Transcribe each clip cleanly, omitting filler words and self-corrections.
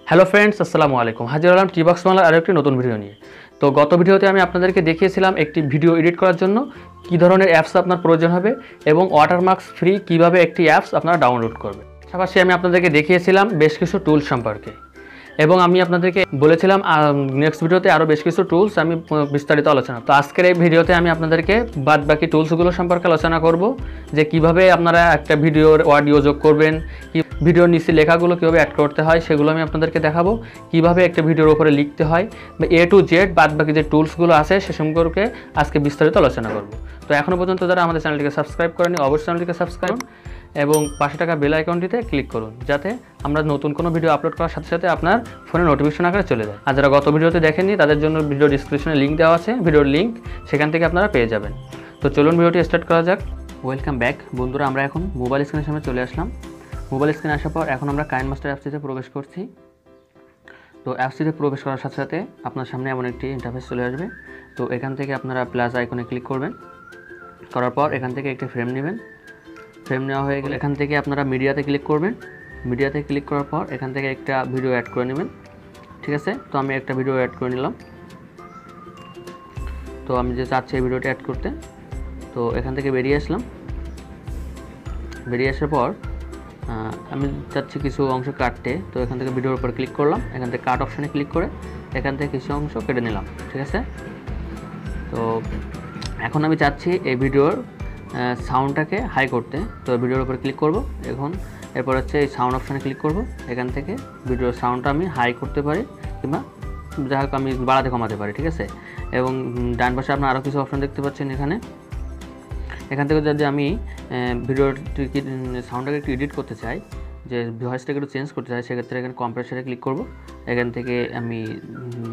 Hello friends, আসসালামু আলাইকুম। হাজির হলাম টিবক্স বাংলার আরও একটি নতুন ভিডিও নিয়ে। তো গত ভিডিওতে আমি আপনাদেরকে দেখিয়েছিলাম একটি ভিডিও এডিট করার জন্য কী ধরনের অ্যাপস আপনার প্রয়োজন হবে এবং ওয়াটারমার্কস ফ্রি কীভাবে একটি অ্যাপস আপনারা ডাউনলোড করবেন। পাশাপাশি আমি আপনাদেরকে দেখিয়েছিলাম বেশ কিছু টুলস সম্পর্কে এবং আমি আপনাদেরকে বলেছিলাম নেক্সট ভিডিওতে আরও বেশ কিছু টুলস আমি বিস্তারিত আলোচনা। তো আজকের এই ভিডিওতে আমি আপনাদেরকে বাকি টুলসগুলো সম্পর্কে আলোচনা করব, যে কিভাবে আপনারা একটা ভিডিওর অডিও যোগ করবেন, কি ভিডিওর নিচে লেখাগুলো কীভাবে অ্যাড করতে হয় সেগুলো আমি আপনাদেরকে দেখাবো, কিভাবে একটা ভিডিওর উপরে লিখতে হয় বা A to Z বাকি যে টুলসগুলো আছে সে সম্পর্কে আজকে বিস্তারিত আলোচনা করব। তো এখনও পর্যন্ত যারা আমাদের চ্যানেলটিকে সাবস্ক্রাইব করেনি অবশ্যই চ্যানেলটিকে সাবস্ক্রাইব এবং পাশে থাকা বেল আইকনটিতে ক্লিক করুন, যাতে আমরা নতুন কোনো ভিডিও আপলোড করার সাথে সাথে আপনার ফোনে নোটিফিকেশন আকারে চলে যায়। আর যারা গত ভিডিওতে দেখেননি তাদের জন্য ভিডিও ডিসক্রিপশনে লিঙ্ক দেওয়া আছে, ভিডিওর লিঙ্ক, সেখান থেকে আপনারা পেয়ে যাবেন। তো চলুন ভিডিওটি স্টার্ট করা যাক। ওয়েলকাম ব্যাক বন্ধুরা, আমরা এখন মোবাইল স্ক্রিনের সামনে চলে আসলাম। মোবাইল স্ক্রিনে আসার পর এখন আমরা কাইনমাস্টার অ্যাপসটিতে প্রবেশ করছি। তো অ্যাপসটিতে প্রবেশ করার সাথে সাথে আপনার সামনে এমন একটি ইন্টারফেস চলে আসবে। তো এখান থেকে আপনারা প্লাস আইকনে ক্লিক করবেন, করার পর এখান থেকে একটি ফ্রেম নেবেন। ফ্রেম নেওয়া হয়ে গেলে এখান থেকে আপনারা মিডিয়াতে ক্লিক করবেন। মিডিয়াতে ক্লিক করার পর এখান থেকে একটা ভিডিও অ্যাড করে নেবেন, ঠিক আছে। তো আমি একটা ভিডিও অ্যাড করে নিলাম। তো আমি যে চাচ্ছি এই ভিডিওটা অ্যাড করতে, তো এখান থেকে বেরিয়ে আসলাম। বেরিয়ে আসার পর আমি চাচ্ছি কিছু অংশ কাটতে, তো এখান থেকে ভিডিওর উপর ক্লিক করলাম। এখান থেকে কাট অপশানে ক্লিক করে এখান থেকে কিছু অংশ কেটে নিলাম, ঠিক আছে। তো এখন আমি চাচ্ছি এই ভিডিওর সাউন্ডটাকে হাই করতে, তো ভিডিওর উপর ক্লিক করব। এরপর হচ্ছে এই সাউন্ড অপশানে ক্লিক করব। এখান থেকে ভিডিওর সাউন্ডটা আমি হাই করতে পারি কিংবা যাই হোক আমি বাড়াতে কমাতে পারি, ঠিক আছে। এবং ডান পাশে আপনার আরও কিছু অপশান দেখতে পাচ্ছেন। এখান থেকে যদি আমি ভিডিওটিকে সাউন্ডটাকে একটু এডিট করতে চাই, যে ভয়েসটাকে একটু চেঞ্জ করতে চাই, সেক্ষেত্রে এখানে কম্প্রেসারে ক্লিক করব। এখান থেকে আমি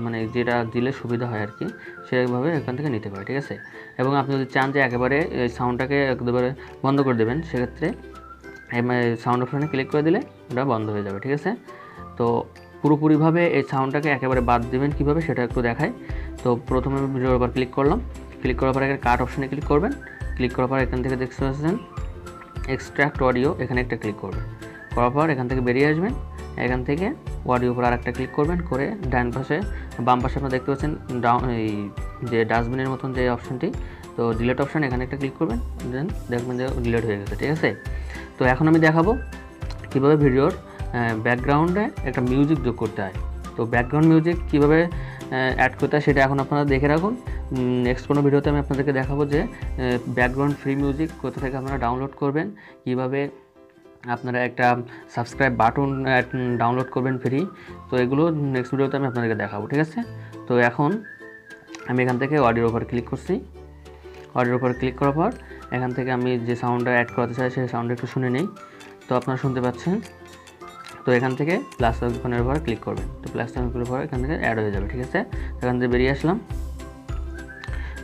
মানে যেটা দিলে সুবিধা হয় আর কি, সেভাবে এখান থেকে নিতে পারি, ঠিক আছে। এবং আপনি যদি চান যে একেবারে এই সাউন্ডটাকে একেবারে বন্ধ করে দেবেন, সেক্ষেত্রে সাউন্ড অপশানে ক্লিক করে দিলে ওটা বন্ধ হয়ে যাবে, ঠিক আছে। তো পুরোপুরিভাবে এই সাউন্ডটাকে একেবারে বাদ দেবেন কীভাবে সেটা একটু দেখায়। তো প্রথমে ভিডিওর উপর ক্লিক করলাম। ক্লিক করার পর এখানে কাট অপশানে ক্লিক করবেন। ক্লিক করার পর এখান থেকে দেখতে পাচ্ছেন এক্সট্রাক্ট অডিও, এখানে একটা ক্লিক করবেন। করার পর এখান থেকে বেরিয়ে আসবেন। এখান থেকে অডিও উপর আর একটা ক্লিক করবেন, করে ডান পাশে বাম পাশে আপনারা দেখতে পাচ্ছেন এই যে ডাস্টবিনের মতন যে অপশানটি, তো ডিলেট অপশান, এখানে একটা ক্লিক করবেন। দেন দেখবেন যে ডিলেট হয়ে গেছে, ঠিক আছে। তো এখন আমি দেখাবো কীভাবে ভিডিওর ব্যাকগ্রাউন্ডে একটা মিউজিক যোগ করতে হয়। তো ব্যাকগ্রাউন্ড মিউজিক কীভাবে অ্যাড করতে হয় সেটা এখন আপনারা দেখে রাখুন। নেক্সট কোনো ভিডিওতে আমি আপনাদেরকে দেখাবো যে ব্যাকগ্রাউন্ড ফ্রি মিউজিক কোথা থেকে আপনারা ডাউনলোড করবেন, কীভাবে আপনারা একটা সাবস্ক্রাইব বাটন ডাউনলোড করবেন ফ্রি। তো এগুলো নেক্সট ভিডিওতে আমি আপনাদেরকে দেখাবো, ঠিক আছে। তো এখন আমি এখান থেকে অডিওর উপর ক্লিক করছি। অডিওর উপর ক্লিক করার পর এখান থেকে আমি যে সাউন্ডটা অ্যাড করতে চাই সেই সাউন্ডটা একটু শুনে নেই। তো আপনারা শুনতে পাচ্ছেন। তো এখান থেকে প্লাস আইকনের উপর ক্লিক করবেন। তো প্লাস আইকনের উপর এখান থেকে অ্যাড হয়ে যাবে, ঠিক আছে। এখান থেকে বেরিয়ে আসলাম।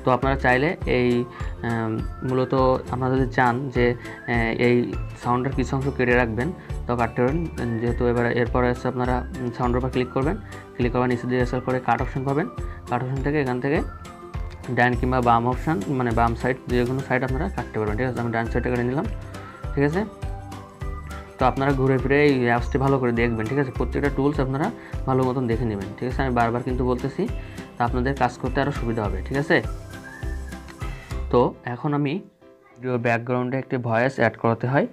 তো আপনারা চাইলে এই মূলত আপনারা যদি চান যে এই সাউন্ডের কিছু অংশ কেটে রাখবেন, তো কাটতে পারেন। যেহেতু এরপরে হচ্ছে আপনারা সাউন্ডের উপর ক্লিক করবেন। ক্লিক করার নিচে দিয়ে আসার পরে কাট অপশান পাবেন। কাট অপশান থেকে এখান থেকে ডান কিংবা বাম অপশান, মানে বাম সাইড যে কোনো সাইড আপনারা কাটতে পারবেন, ঠিক আছে। আমি ডান সাইডটা কেটে নিলাম, ঠিক আছে। তো আপনারা ঘুরে ফিরে এই অ্যাপসটি ভালো করে দেখবেন, ঠিক আছে। প্রত্যেকটা টুলস আপনারা ভালো মতন দেখে নেবেন, ঠিক আছে। আমি বারবার কিন্তু বলতেছি, তা আপনাদের কাজ করতে আরও সুবিধা হবে, ঠিক আছে। তো এখন আমি ভিডিওর ব্যাকগ্রাউন্ডে একটি ভয়েস অ্যাড করাতে হয়,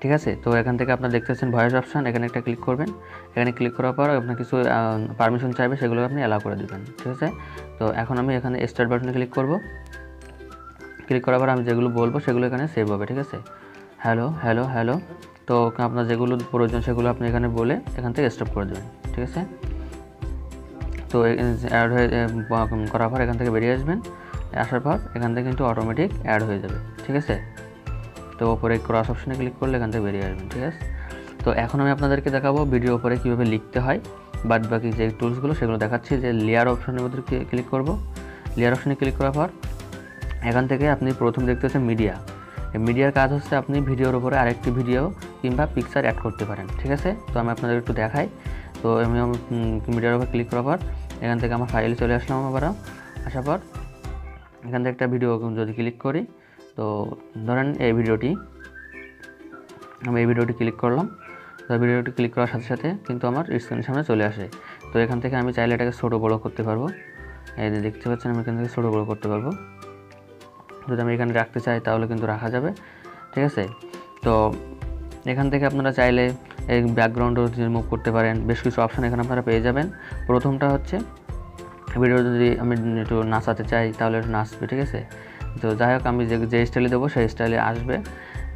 ঠিক আছে। তো এখান থেকে আপনারা দেখতে পাচ্ছেন ভয়েস অপশান, এখানে একটা ক্লিক করবেন। এখানে ক্লিক করার পর আপনার কিছু পারমিশন চাইবে, সেগুলো আপনি অ্যালাউ করে দেবেন, ঠিক আছে। তো এখন আমি এখানে স্টার্ট বাটনে ক্লিক করব। ক্লিক করার পর আমি যেগুলো বলবো সেগুলো এখানে সেভ হবে, ঠিক আছে। Hello hello hello. তো আপনার যেগুলো প্রয়োজন সেগুলো আপনি এখানে বলে এখান থেকে স্টপ করে দেবেন, ঠিক আছে। তো অ্যাড হয়ে করার পর এখান থেকে বেরিয়ে আসবেন। আসার পর এখান থেকে কিন্তু অটোমেটিক অ্যাড হয়ে যাবে, ঠিক আছে। তো ওপরে ক্রস অপশানে ক্লিক করলে এখান থেকে বেরিয়ে আসবেন, ঠিক আছে। তো এখন আমি আপনাদেরকে দেখাবো ভিডিও উপরে কীভাবে লিখতে হয়, বাকি যে টুলসগুলো সেগুলো দেখাচ্ছি। যে লেয়ার অপশানের মধ্যে ক্লিক করব। লেয়ার অপশানে ক্লিক করার পর এখান থেকে আপনি প্রথম দেখতে পাচ্ছেন মিডিয়া। এই মিডিয়ার কাজ হচ্ছে আপনি ভিডিওর উপরে আরেকটি ভিডিও কিংবা পিকচার অ্যাড করতে পারেন, ঠিক আছে। তো আমি আপনাদের একটু দেখাই। তো আমি মিডিয়ার উপর ক্লিক করার পর এখান থেকে আমার ফাইলে চলে আসলাম। আসার পর এখান থেকে একটা ভিডিও যদি ক্লিক করি, তো ধরেন আমি এই ভিডিওটি ক্লিক করলাম। তো ভিডিওটি ক্লিক করার সাথে সাথে কিন্তু আমার স্ক্রিনের সামনে চলে আসে। তো এখান থেকে আমি চাইলে এটাকে ছোটো বড়ো করতে পারবো। এই যে দেখতে পাচ্ছেন আমি এখান থেকে ছোটো বড়ো করতে পারবো। যদি আমি এখানে রাখতে চাই তাহলে কিন্তু রাখা যাবে, ঠিক আছে। তো এখান থেকে আপনারা চাইলে এই ব্যাকগ্রাউন্ডও রিমুভ করতে পারেন। বেশ কিছু অপশান এখানে আপনারা পেয়ে যাবেন। প্রথমটা হচ্ছে ভিডিও যদি আমি একটু নাচাতে চাই তাহলে একটু নাচবে, ঠিক আছে। তো যাই হোক আমি যে স্টাইলে দেবো সেই স্টাইলে আসবে।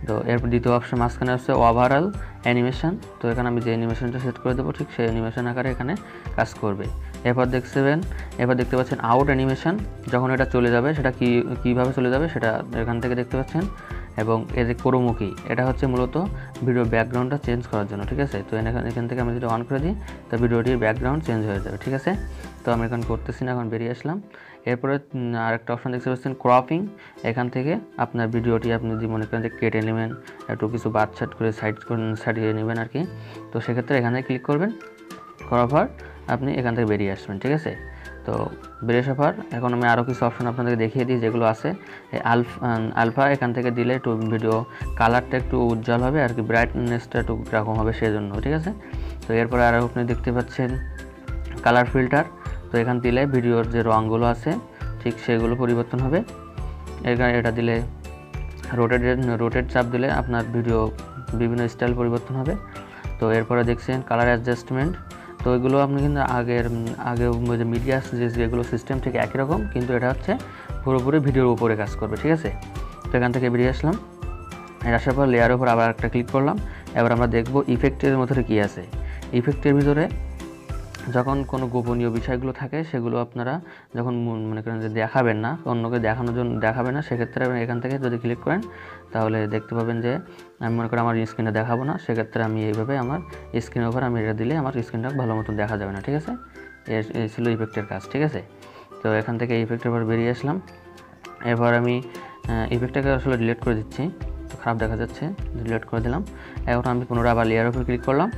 তো এরপর দ্বিতীয় অপশন মাঝখানে হচ্ছে ওভারঅল অ্যানিমেশন। তো এখানে আমি যে অ্যানিমেশনটা সেট করে দেবো ঠিক সেই অ্যানিমেশন আকারে এখানে কাজ করবে। এরপর দেখতে পাচ্ছেন আউট অ্যানিমেশন। যখন এটা চলে যাবে সেটা কীভাবে চলে যাবে সেটা এখান থেকে দেখতে পাচ্ছেন। এবং এই যে ক্রোমুখী, এটা হচ্ছে মূলত ভিডিও ব্যাকগ্রাউন্ডটা চেঞ্জ করার জন্য, ঠিক আছে। তো এখান থেকে আমি যদি অন করে দিই তো ভিডিওটির ব্যাকগ্রাউন্ড চেঞ্জ হয়ে যাবে, ঠিক আছে। তো আমি এখন করতেছি না, এখন বেরিয়ে আসলাম। এরপরে আরেকটা অপশন দেখতে পাচ্ছেন ক্রপিং। এখান থেকে আপনার ভিডিওটি আপনি যদি মনে করেন যে কেটে নেবেন, একটু কিছু বাদছাট করে সাইডিয়ে নেবেন আর কি, তো সেক্ষেত্রে এখানে ক্লিক করবেন, করার পর আপনি এখান থেকে বেরিয়ে আসবেন, ঠিক আছে। তো বেরিয়ে আসার পর এখন আমি আরও কিছু অপশন আপনাদেরকে দেখিয়ে দিই যেগুলো আছে। আলফা এখান থেকে দিলে একটু ভিডিও কালারটা একটু উজ্জ্বল হবে আর কি, ব্রাইটনেসটা একটু কীরকম হবে সেজন্য, ঠিক আছে। তো এরপরে আরও আপনি দেখতে পাচ্ছেন কালার ফিল্টার। তো এখান দিলে ভিডিওর যে রঙগুলো আছে ঠিক সেগুলো পরিবর্তন হবে। এটা দিলে রোটেট চাপ দিলে আপনার ভিডিও বিভিন্ন স্টাইল পরিবর্তন হবে। তো এরপরে দেখছেন কালার অ্যাডজাস্টমেন্ট। তো এগুলো আপনি কিন্তু আগে মিডিয়া যেগুলো সিস্টেম ঠিক একই রকম, কিন্তু এটা হচ্ছে পুরোপুরি ভিডিওর উপরে কাজ করবে, ঠিক আছে। তো এখান থেকে বেরিয়ে আসলাম। আসার পর লেয়ারের উপর আবার একটা ক্লিক করলাম। এবার আমরা দেখব ইফেক্টের মধ্যে কী আছে। ইফেক্টের ভিতরে যখন কোনো গোপনীয় বিষয়গুলো থাকে সেগুলো আপনারা যখন মনে করেন যে দেখাবেন না, অন্যকে দেখানোর জন্য দেখাবেন না, সেক্ষেত্রে এখান থেকে যদি ক্লিক করেন তাহলে দেখতে পাবেন যে আমি মনে করি আমার স্ক্রিনে দেখাবো না, সেক্ষেত্রে আমি এইভাবে আমার স্ক্রিনের উপর আমি এটা দিলে আমার স্ক্রিনটা ভালো মতো দেখা যাবে না, ঠিক আছে। এই ছিল ইফেক্টের কাজ, ঠিক আছে। তো এখান থেকে ইফেক্টের উপর বেরিয়ে আসলাম। এরপর আমি ইফেক্টটাকে আসলে ডিলিট করে দিচ্ছি, তো খারাপ দেখা যাচ্ছে, ডিলিট করে দিলাম। এখন আমি পুনরায় আবার লেয়ারের উপর ক্লিক করলাম।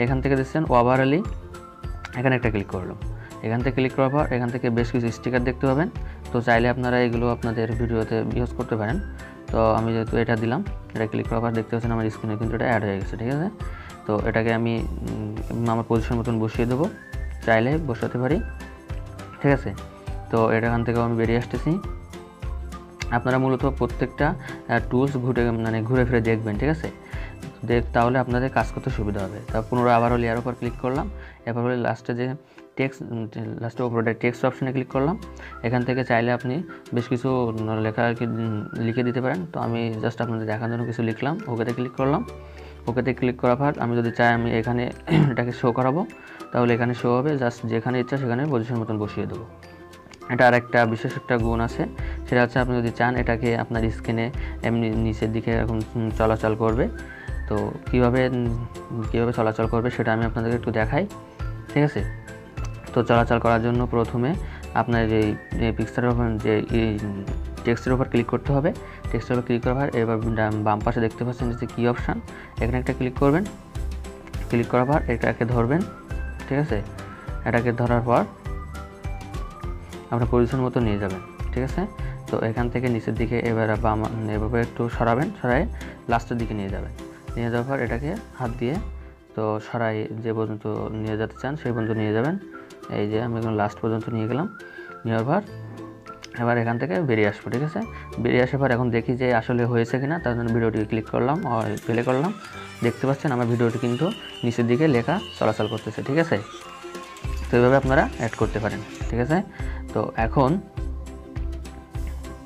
এখান থেকে দিচ্ছেন ওভারঅলি, এখানে একটা ক্লিক করলাম। এখান থেকে ক্লিক করার পর এখান থেকে বেশ কিছু স্টিকার দেখতে পাবেন। তো চাইলে আপনারা এগুলো আপনাদের ভিডিওতে ইউজ করতে পারেন। তো আমি যেহেতু এটা দিলাম, এটা ক্লিক করার পর দেখতে পাচ্ছেন আমার স্ক্রিনে কিন্তু এটা অ্যাড হয়ে গেছে, ঠিক আছে। তো এটাকে আমি আমার পজিশন মতন বসিয়ে দেবো, চাইলে বসাতে পারি, ঠিক আছে। তো এখান থেকেও আমি বেরিয়ে আসতেছি। আপনারা মূলত প্রত্যেকটা টুলস ঘুরে ফিরে দেখবেন, ঠিক আছে। তাহলে আপনাদের কাজ করতে সুবিধা হবে। তা পুনরায় আবারও লেয়ার উপর ক্লিক করলাম। এরপর লাস্টে উপরে টেক্সট অপশনে ক্লিক করলাম। এখান থেকে চাইলে আপনি বেশ কিছু লেখা আর কি লিখে দিতে পারেন। তো আমি জাস্ট আপনাদের দেখার জন্য কিছু লিখলাম, ওকেতে ক্লিক করলাম। ওকেতে ক্লিক করার পর আমি যদি চাই আমি এখানে এটাকে শো করাবো, তাহলে এখানে শো হবে। জাস্ট যেখানে ইচ্ছা সেখানে পজিশন মতন বসিয়ে দেবো। এটা আর একটা বিশেষ একটা গুণ আছে, সেটা হচ্ছে আপনি যদি চান এটাকে আপনার স্ক্রিনে এমনি নিচের দিকে এরকম চলাচল করবে। তো কীভাবে চলাচল করবে সেটা আমি আপনাদেরকে একটু দেখাই, ঠিক আছে। তো চলাচল করার জন্য প্রথমে আপনার এই পিকচারের উপর যে টেক্সটের উপর ক্লিক করতে হবে। টেক্সটের উপর ক্লিক করার পর এবার বাম পাশে দেখতে পাচ্ছেন যে কি অপশান, এখানে একটা ক্লিক করবেন। ক্লিক করার পর এটাকে ধরবেন, ঠিক আছে। এটাকে ধরার পর আপনার পজিশন মতো নিয়ে যাবেন, ঠিক আছে। তো এখান থেকে নিচের দিকে এভাবে একটু সরাই লাস্টের দিকে নিয়ে যাবেন। নিয়ে যাওয়ার পর এটাকে হাত দিয়ে তো সরাই যে পর্যন্ত নিয়ে যেতে চান সেই পর্যন্ত নিয়ে যাবেন। এই যে আমি এখন লাস্ট পর্যন্ত নিয়ে গেলাম। নেওয়ার পর এবার এখান থেকে বেরিয়ে আসবো, ঠিক আছে। বেরিয়ে আসার পর এখন দেখি যে আসলে হয়েছে কিনা, তার জন্য ভিডিওটি ক্লিক করলাম, প্লে করলাম। দেখতে পাচ্ছেন আমার ভিডিওটি কিন্তু নিচের দিকে লেখা চলাচল করতেছে, ঠিক আছে। তো এইভাবে আপনারা অ্যাড করতে পারেন, ঠিক আছে। তো এখন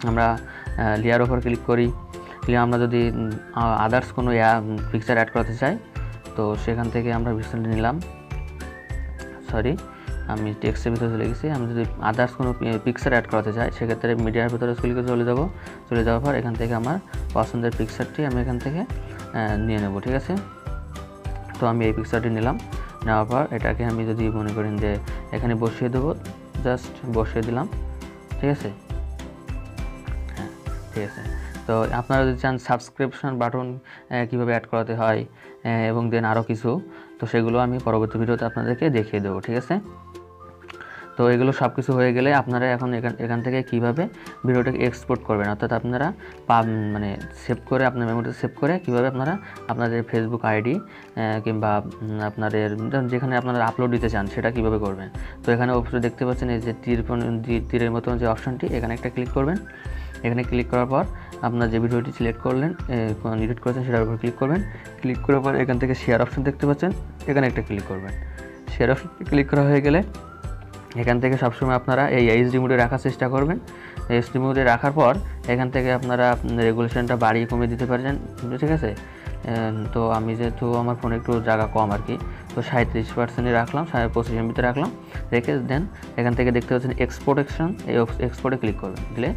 আমরা লেয়ার ওপর ক্লিক করি। আমরা যদি আদার্স কোনো পিকচার অ্যাড করতে চাই তো সেখান থেকে আমরা পিকচারটি নিলাম। সরি, আমি টেক্সটের ভিতরে চলে গেছি। আমি যদি আদার্স কোনো পিকচার অ্যাড করাতে চাই সেক্ষেত্রে মিডিয়ার ভিতরে চলে যাওয়ার পর এখান থেকে আমার পছন্দের পিকচারটি আমি এখান থেকে নিয়ে নেব, ঠিক আছে। তো আমি এই পিকচারটি নিলাম। নেওয়ার পর এটাকে আমি যদি মনে করেন যে এখানে বসিয়ে দেবো, জাস্ট বসিয়ে দিলাম, ঠিক আছে। হ্যাঁ, ঠিক আছে। তো আপনারা যদি চান সাবস্ক্রিপশন বাটন কীভাবে অ্যাড করাতে হয় এবং দেন আরও কিছু, তো সেগুলো আমি পরবর্তী ভিডিওতে আপনাদেরকে দেখিয়ে দেবো, ঠিক আছে। তো এগুলো সব কিছু হয়ে গেলে আপনারা এখন এখান থেকে কীভাবে ভিডিওটাকে এক্সপোর্ট করবেন, অর্থাৎ আপনারা মানে সেভ করে আপনার মেমোরিতে সেভ করে কীভাবে আপনারা আপনাদের ফেসবুক আইডি কিংবা আপনাদের যেখানে আপনারা আপলোড দিতে চান সেটা কীভাবে করবেন। তো এখানে অবশ্যই দেখতে পাচ্ছেন এই যে তীরের মতন যে অপশানটি, এখানে একটা ক্লিক করবেন। এখানে ক্লিক করার পর আপনার যে ভিডিওটি সিলেক্ট করলেন এডিট করেছেন সেটার উপর ক্লিক করবেন। ক্লিক করার পর এখান থেকে শেয়ার অপশান দেখতে পাচ্ছেন, এখানে একটা ক্লিক করবেন। শেয়ার অপশান ক্লিক করা হয়ে গেলে এখান থেকে সবসময় আপনারা এই এইচডি মোডে রাখার চেষ্টা করবেন। এইচডি মোডে রাখার পর এখান থেকে আপনারা রেগুলেশনটা বাড়িয়ে কমিয়ে দিতে পারেন, ঠিক আছে। তো আমি যেহেতু আমার ফোনে একটু জায়গা কম আর কি, তো 37% রাখলাম, 25 MB-তে রাখলাম, রেখে দেন এখান থেকে দেখতে পাচ্ছেন এক্সপোর্টেশন, এই এক্সপোর্টে ক্লিক করবেন, দিলে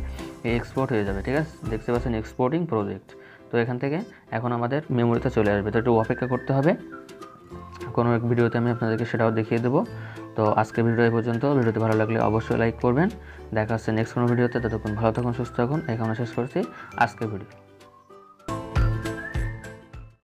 এই এক্সপোর্ট হয়ে যাবে, ঠিক আছে। দেখতে পাচ্ছেন এক্সপোর্টিং প্রজেক্ট। তো এখান থেকে এখন আমাদের মেমোরিতে চলে আসবে, তো একটু অপেক্ষা করতে হবে। কোনো এক ভিডিওতে আমি আপনাদেরকে সেটাও দেখিয়ে দেবো। তো আজকে ভিডিও এই পর্যন্ত। ভিডিওতে ভালো লাগলে অবশ্যই লাইক করবেন। দেখা হচ্ছে নেক্সট কোনো ভিডিওতে। ততক্ষণ ভালো থাকুন, সুস্থ থাকুন। এখানে শেষ করছি আজকের ভিডিও।